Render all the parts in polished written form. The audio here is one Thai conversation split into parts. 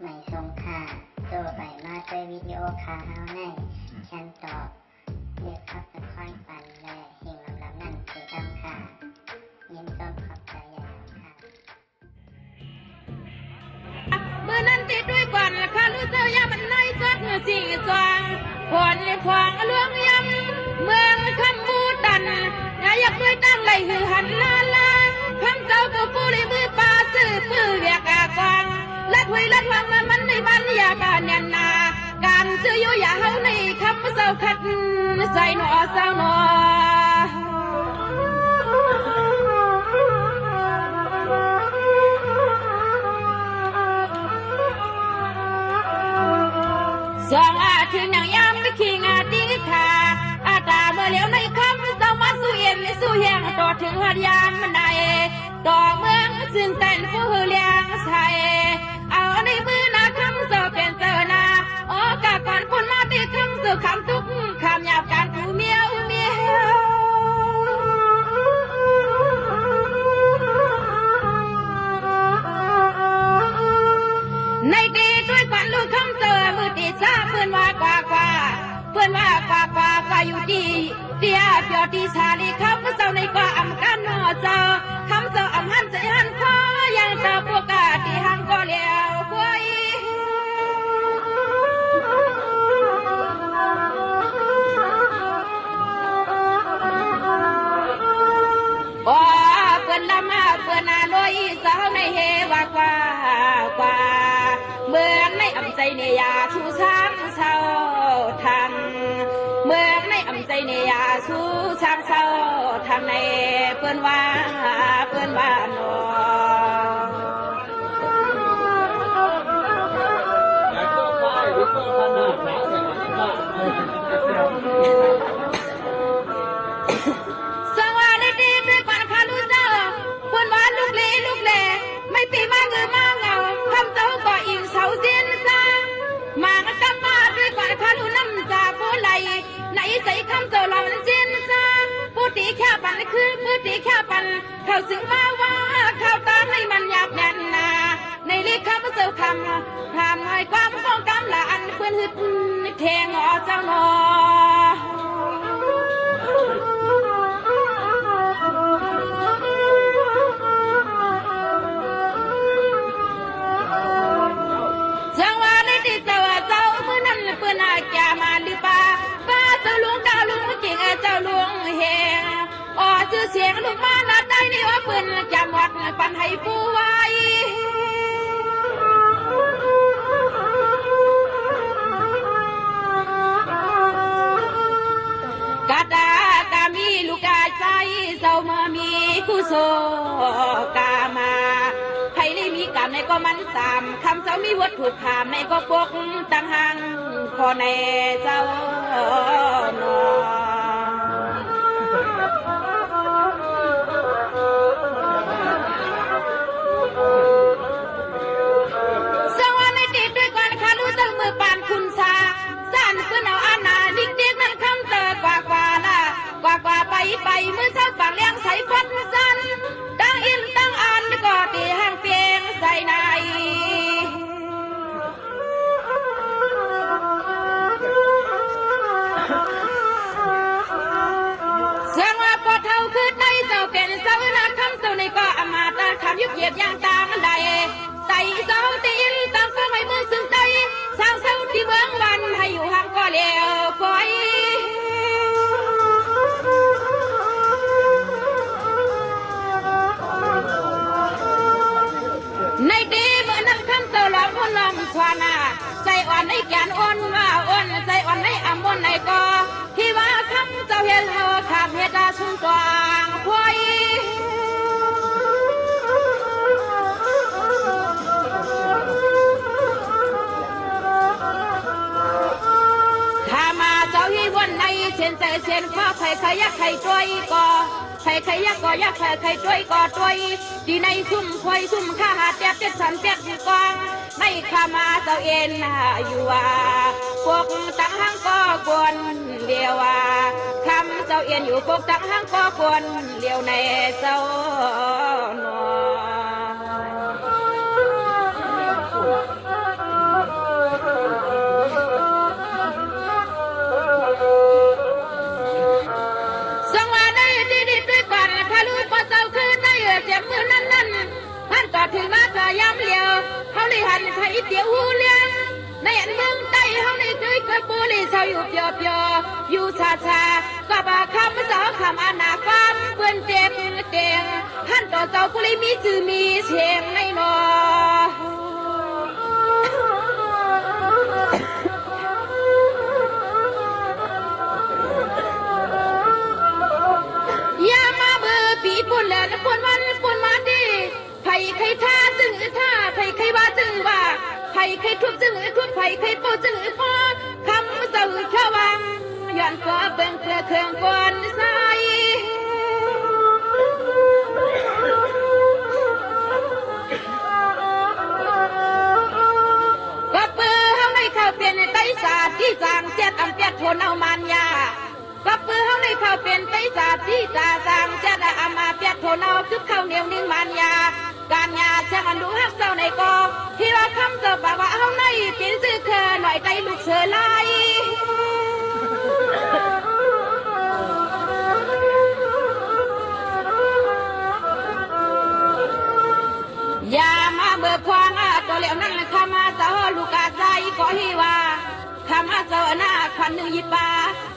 ไม่ทรงค่าตัวใบมาด้วยวิดีโอคาเฮาในฉันตอบเรียกขับตะค่อยปันและเฮงลำนั่นคือดำค่ะยินต้นขอบใจใหญ่ค่ะเมื่อนั้นติดด้วยก่อนข้ารู้เจ้ายามันในสักเนื้อจริงจางผลฟองลวงยำเมืองคำบูดันอยากด้วยตั้งไหลหือหันลาลาคำเจ้าตัวกูเลยมือปลาซื้อปื้อเวียกากวางลัดหวยลัดวางมันในบ้านยาบ้านยันนาการซื้ออยู่อย่าเฮาในคำเจ้าขัดใส่หนอเศร้าหนอสองถึงอย่างยามไม่ขี้งาตีขาอาตาเมื่อเลี้ยวในคำเจ้ามาสู้เย็นสู้แห้งต่อถึงหัดยามมันได้ต่อเมืองซึ่งแต่นผู้เลี้ยงใส่เอาในมือนาคำเจ้าเป็นเจ้านาโอกาก่อนคนมาตีคำเจ้าคำทุกคำหยาบการผู้เมียวในดีด้วยกวนลูกคำเจอมือตีซาเพื่อนว่ากว่าเพื่อนว่ากว่าอยู่ดีเดียเปียวตีชาลีคำเจ้าในกว่าอำกันนอเจ้าคำเจ้าอำหันใจหันคอยังเจ้าพวกกาตีหังก็เลี้ยวควยโอ้เพื่อนลำเพื่อนนาลอยสาวในเฮว่ากว่าเมื่อไม่อำใจเนียชูช้างเศร้าทางเมื่อไม่อำใจเนียชูช้างเศร้าทางในเพื่อนว่าหนอสวัสดีด้วยปันคาลูเจ้าเพื่อนว่าลูกเล่ไม่ตีมาเงือมาเงาคำเจ้าก็อิงเสาเสียนซามากันตั้งมาด้วยก่อนคาลูน้ำจากผู้ไหลไหนใส่คำเจ้าเราเสียนซาผู้ตีแค่ปันคือผู้ตีแค่ปันเขาสึงมาว่าข่าวตาให้มันหยาบแน่นนาในลีคำเจ้าคำให้ความต้องการละอันเพื่อนหึดเทงอเจ้าหนอเพื่อนอาแกมาหรือป่าป้าเจ้าลุงเก่งเจ้าลุงเฮงอ๋อชื่อเสียงลูกมานัดได้นี่ว่าเพื่อนจำวัดปันให้ผู้ไว้กาตากามีลูกกาใจเจ้ามามีกุศลกามาใครได้มีกรรมในก็มันสามคำเจ้ามีวัตถุขามในก็ปกตั้งหังขอในเจ้าหนอสวัสดีด้วยกันค่ะรู้จักมือปานคุณซาสั้นเพื่อนเอาอาณาดิกนั้นคำเจอกว่าล่ะกว่าไปเมื่อเช้าฝั่งเลี้ยงใส่ฟันสั้นตั้งอินตั้งอันก็ตีห้างเพียงใส่ในเสียงว่าพอเท่าคืนในเจ้าเป็นเจ้านาคำเจ้าในก็อมาตาคำยุบเหยียบย่างตามันได้ใส่เจ้าตีนตั้งก็ไม่มือซึ่งใจสร้างเจ้าที่เมืองวันให้อยู่ห่างก็เลี้ยวคอยในดีเมื่อนั้นคำเจ้าหลอกคนลำชวนาใจอ่อนในแกนอ่อนว่าอ่อนใจอ่อนในอำมนในก็ที่ว่าคำเจ้าเห็นเฮาขาดเหตุชุ่มตวางควยถ้ามาเจ้าที่วันในเช่นใจเช่นข้าใครยักใครช่วยก็ใครยักก็ยักใครช่วยก็ช่วยที่ในซุ่มควยซุ่มข้าหาเจ็บสันเปียกที่กองไม่ข้ามาเจ้าเอ็นอยู่ว่าพวกตั้งห้างก็กวนเดียวว่าคำเจ้าเอ็นอยู่พวกตั้งห้างก็กวนเดียวในเจ้าหนอ ยามเลี้ยวเขาเลยหันไข่เตี๋ยวหูเลี้ยงในอันเมืองใต้เขาเลยเคยเกิดบุรีเศร้าอยู่เปียวเปียวอยู่ชาชาก็บาคำสาวคำอนาความเปื้อนเจ็บเตียงท่านต่อเจ้าบุรีมีจื่อมีเสียงในนอยามาเบอร์ปีปุ่นแล้วนะปุ่นวันปุ่นมาดีไผ่ไข่ท่าจึงท่าไผ่ไข่ว่าจึงว่าไผ่ไข่ทุบจึงทุบไผ่ไข่โปจึงพอคำเสือเข้าวังย้อนก็เบิ่งเครื่องก่อนใส่ก็เปื้อเฮาในข้าวเป็นไตศาสตร์ที่จางเสียตำเปียดโทนเอามันยาก็เปื้อเฮาในข้าวเป็นไตศาสตร์ที่จางเสียได้อามาเปียดโทนเอาคือข้าวเหนียวนิ่งมันยาการยาเสียงอันดูฮักเจ้าในกอที่ว่าคำเจ้าบอกว่าเฮาในเป็นซื้อเคอหน่อยใจลูกเสือลายอย่ามาเบิกควางตัวเหลวนั่งข้ามาเจ้าลูกอาใจก็ฮิว่าข้ามาเจ้าหน้าขวัญหนึ่งยิบา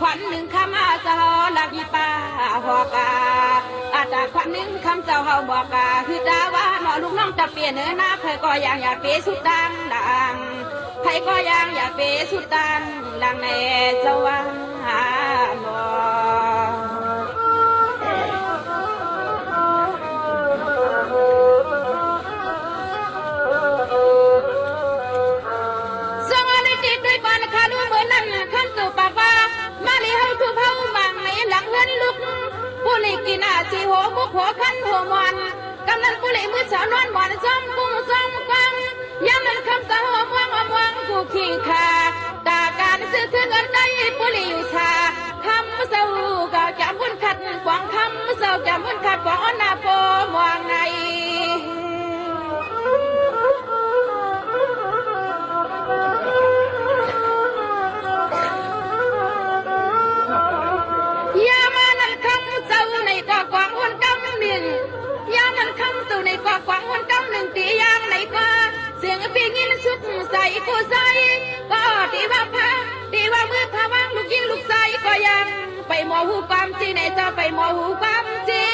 ขวัญหนึ่งข้ามาเจ้าหลักยิบาหอกาอาจจะขวัญหนึ่งคำเจ้าเฮาบอกกาคือดาว่าหนอลูกน้องจะเปลี่ยนเนื้อหน้าใครก็ยังอย่าเปสุดดังดังใครก็ยังอย่าเปสุดดังดังในเจ้าว่าหนอผู้ลิกินาสีหัวมุกหัวขันหัวมันกำนันผู้ลิมือสาวนอนหมอนซ้อมกุ้งซ้อมกวางย้ำนั้นคำสาหัวม่วงม่วงกูขี้ขาตาการซื้อเงินได้ผู้ลิอยู่ชาคำเศร้าก็จำบุญขัดกวางคำเศร้าจำบุญขัดกวางอนาโปมองในยามมันคำสู่ในกว่ากว่างวันกำหนึ่งตียางในกว่าเสียงปีงินสุดใส่กูใส่ก็ตีว่าพาตีว่ามือพาวางลูกยิงลูกใส่ก็ยังไปหมอหูความจีในเจ้าไปหมอหูความจี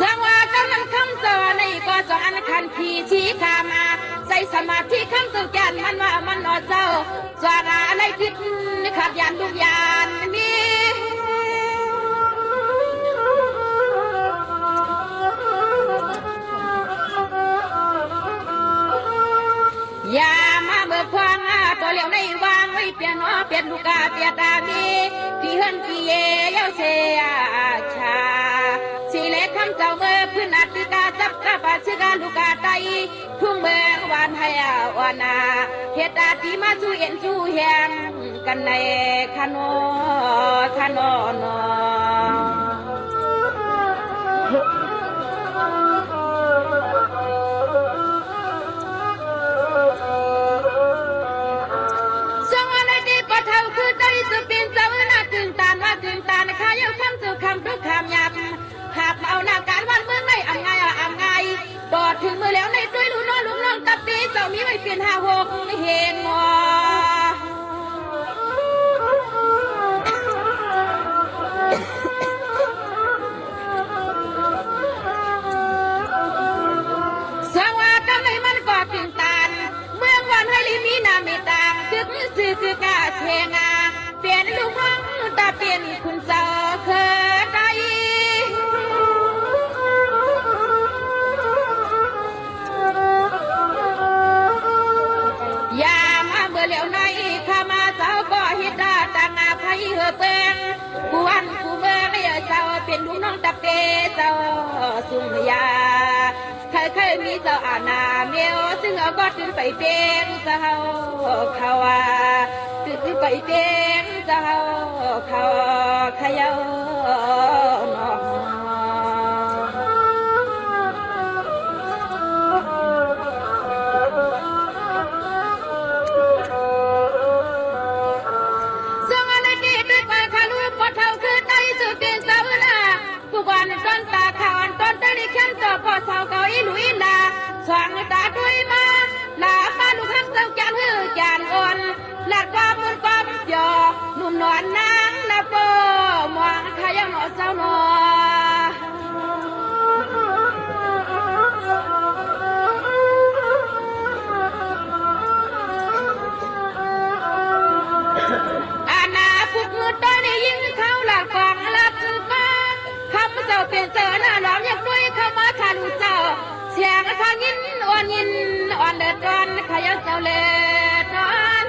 สังว่ากำลังคำเจอในก็จะอันคันพีชี้ขามาใส่สมาธิคำสุดยันมันว่ามันนอเจ้าสวาระอะไรผิดขับยันทุกยานนี้อย่ามาเบิกความตัวเหลียวในวางไว้เปลี่ยนหัวเปลี่ยนลูกาเปลี่ยนตามีพี่เฮิรนพี่เย่เย้าเสียชาสีเล็กคำเจ้าเมื่อพื้นอัดกาจับกระปาชื่อกาลูกาไตทุ่งเมืองวานให้วานาเหตุอาที่มาสู้เอ็นสู้แหงกันในคานอนอส่งอะไรดีก็เท่าคือใจสุดเป็นเจ้าหน้าถึงตานว่าถึงตานข้าเย้าคำสู่คำทุกคำหยาบหากเอาหน้าการวันเมืองในอ่ำไงดอดถึงมือแล้วในด้วยลูกน้องลูกน้องตับตีเจ้ามีไว้เปลี่ยน56เฮงงอสังว่ากำในมันกอดถึงตานเมืองวันให้ลิมีนามีต่างถึงสื่อคือกาเชงาเปลี่ยนลูกน้องตาเปลี่ยนคุณเจ้าเคยใจอย่ามาเบื่อเหลียวในข้ามาเจ้าก็ฮิตาต่างอาภัยเหือเปิงกูวันกูเมื่อไม่เจ้าเป็นลูกน้องตะเปเจ้าสุมยาเคยมีเจ้าอาณาเมียวซึ่งเอาก็ถึงไปเป็นเจ้าเขาว่าถึงไปเป็นเจ้าเขาขยาวนอ ยินอ่อนเดือดร้อนขยันเจ้าเล่นอน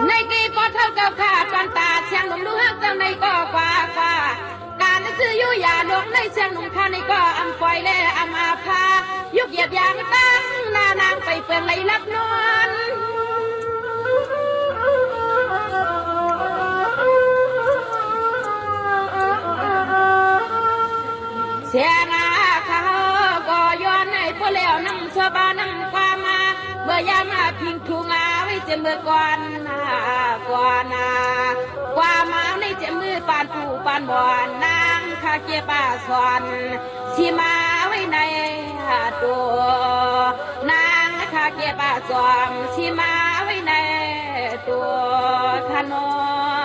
ในกีก็เท่ากับขาดปันตาเสียงหนุ่มดูฮักจังในก็กว่าการซื้ออยู่อย่าดงในเสียงหนุ่มข้าในก็อำปล่อยเล่อำอาภายุกเหยียบยางตั้งหน้านางไปเปลืองไหลลับนวลเสียนาเขาก็ย้อนให้พอแล้วนั่งชาวบ้านนั่งความมาเมื่อยามมาพิงทุงอาไว้เจมือก่อนกว่ามาในเจมือปานผู้ปานบ่อนนางข้าเก็บป่าสอนสีมาไว้ในตัวนางข้าเก็บป่าสอนสีมาไว้ในตัวถนน